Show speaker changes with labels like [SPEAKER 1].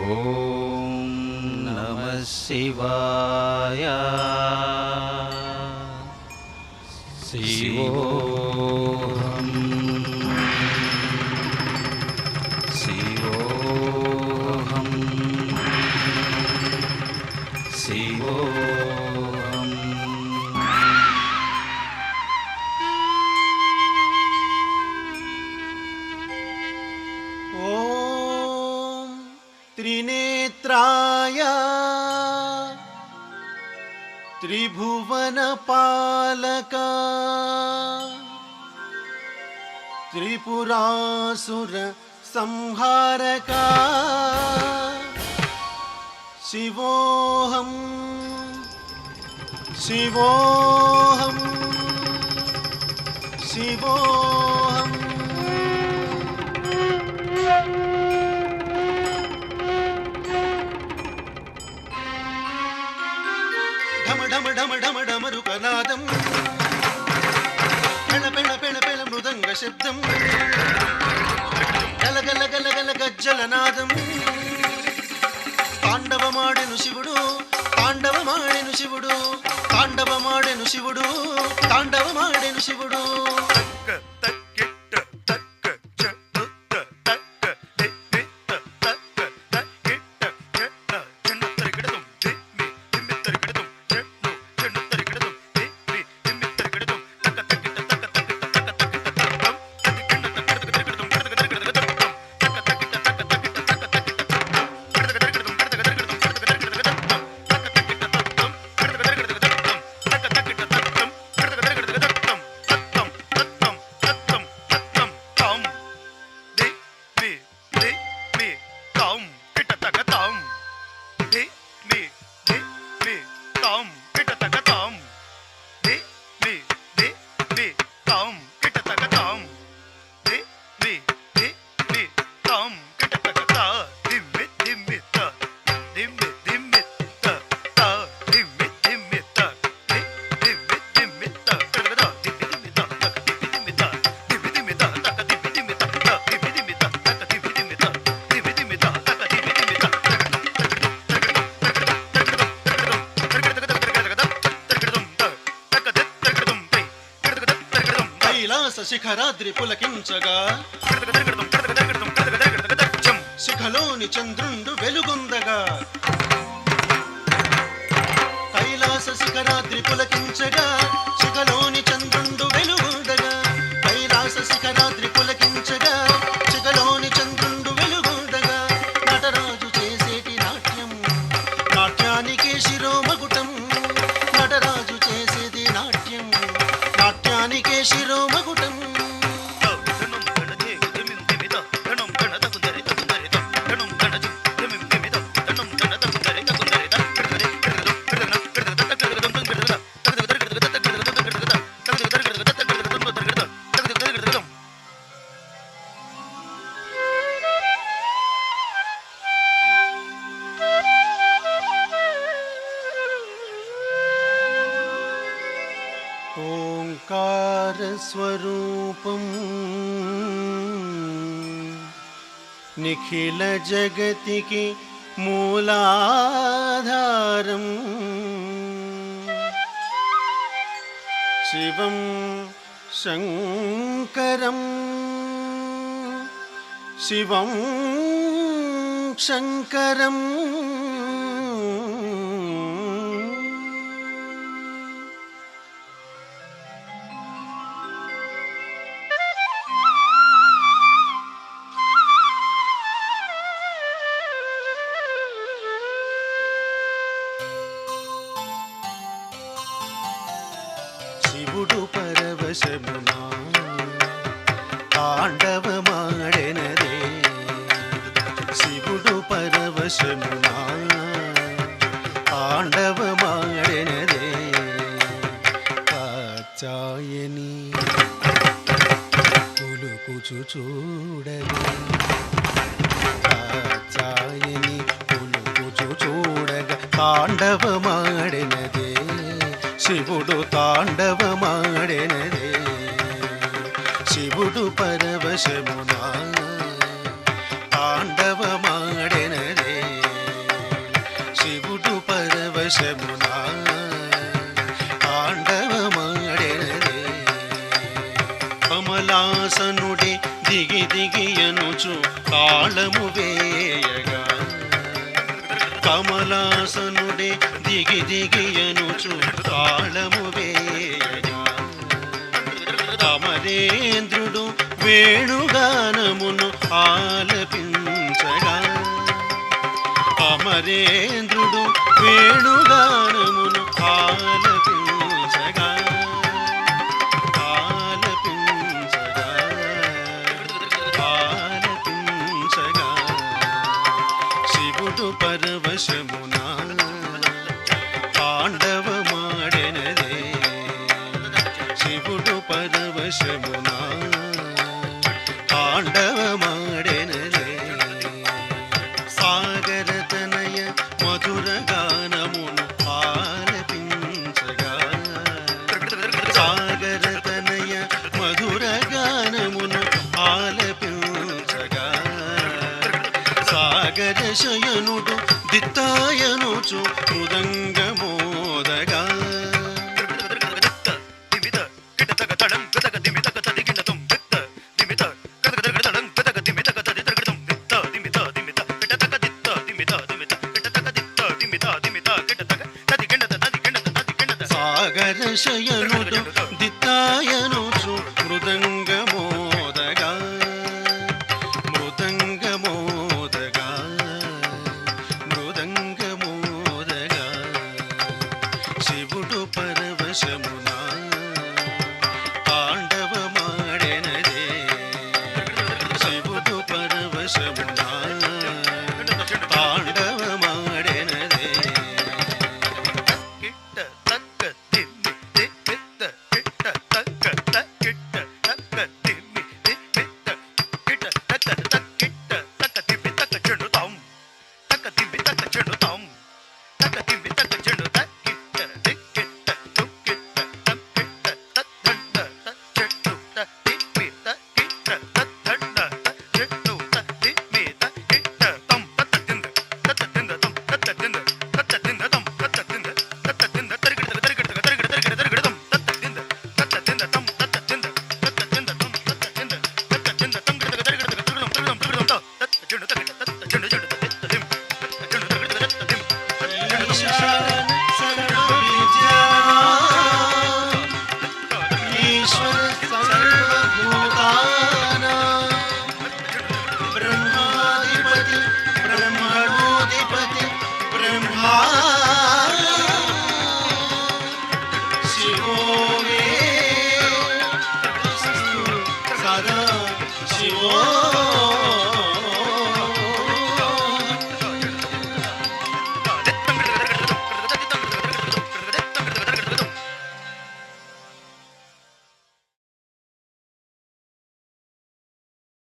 [SPEAKER 1] ఓం నమః శివాయ. శివోహం శివోహం శివోహం.
[SPEAKER 2] ఓం త్రినేత్రాయ త్రిభువన పాలక త్రిపురాసుర సంహారక శివోహం శివోహం శివోహం. ఢమ ఢమ ఢమ ఢమ ఢమరుకనాదం, పెళ పెళ పెళ పెళ మృదంగ శబ్దం, గల గల గల గల గజ్జలనాదం. తాండవమాడెను శివుడు, తాండవమాడెను శివుడు, తాండవమాడెను శివుడు, తాండవమాడెను శివుడు. శిఖరాద్రి పులకించగా శిఖలోని చంద్రుండు వెలుగొందగా. కైలాస శిఖరాద్రి పులకించగా శిఖలోని చంద్రుండు వెలుగొందగా. కైలాస శిఖరాద్రి పులకించగా శిఖలోని చంద్రుండు వెలుగొందగా. నటరాజు చేసేటి నాట్యం, నాట్యానికి శిరోమగుటం. నటరాజు చేసేది నాట్యం, నాట్యానికి శిరోమగుటం. ఓంకార స్వరూపం నిఖిల జగతికి మూలాధారం. శివం శంకరం శివం శంకరం. శివుడు పరవశమునా తాండవమాడెనదే. శివుడు పరవశమునా తాండవమాడెనదే. కాచాయని పులుకుచు చూడగా, కాచాయని పులుకుచు చూడగా తాండవమాడెనదే. శివుడు తాండవమాడెనదే. శివుడు శివుడు పరవశమున తాండవమాడెనరే శివుడు పరవశమున తాండవమాడెనరే కమలాసనుడే దిగి దిగియనుచు తాళము వేయగా కమలాసనుడే దిగి దిగియనుచు తాళము వేయగా అమరేంద్రుడు వేణుగానమును ఆలపించగా అమరేంద్రుడు వేణుగానమును ఆలపించగా ఆలపించగా ఆలపించగా శివుడు పరవశమున తాండవమాడెనరే శివుడు పరవశమున తాండవమాడెనరే సాగరతనయ మధుర గానమును ఆలపించగా సాగరతనయ మధుర గానమును ఆలపించగా సాగర శయనుడు దిత్తాయనుచు మృదంగమోదగా సాగర శయనుడు దిత్తాయనుచు మృదంగమోదగా మృదంగమోదగా మృదంగమోదగా శివుడు పరవశమున తాండవమాడెనరే శివుడు పరవశమున తాండవమాడెనరే శివో